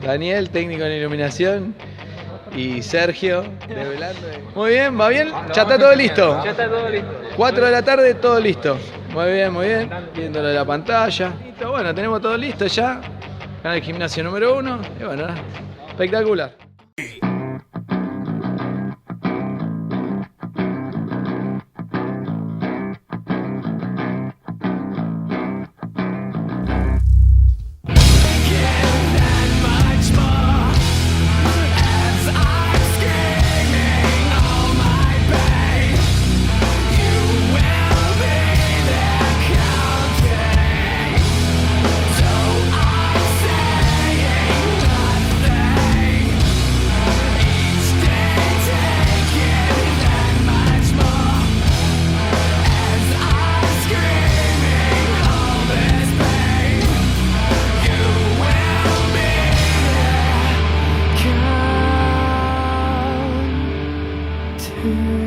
Daniel, técnico en iluminación, y Sergio, develando. Muy bien, ¿va bien? Ya está todo listo. Ya está todo listo. 4 de la tarde, todo listo. Muy bien, muy bien. Viéndolo de la pantalla. Listo, bueno, tenemos todo listo ya. Canal Gimnasio número 1. Y bueno, espectacular. To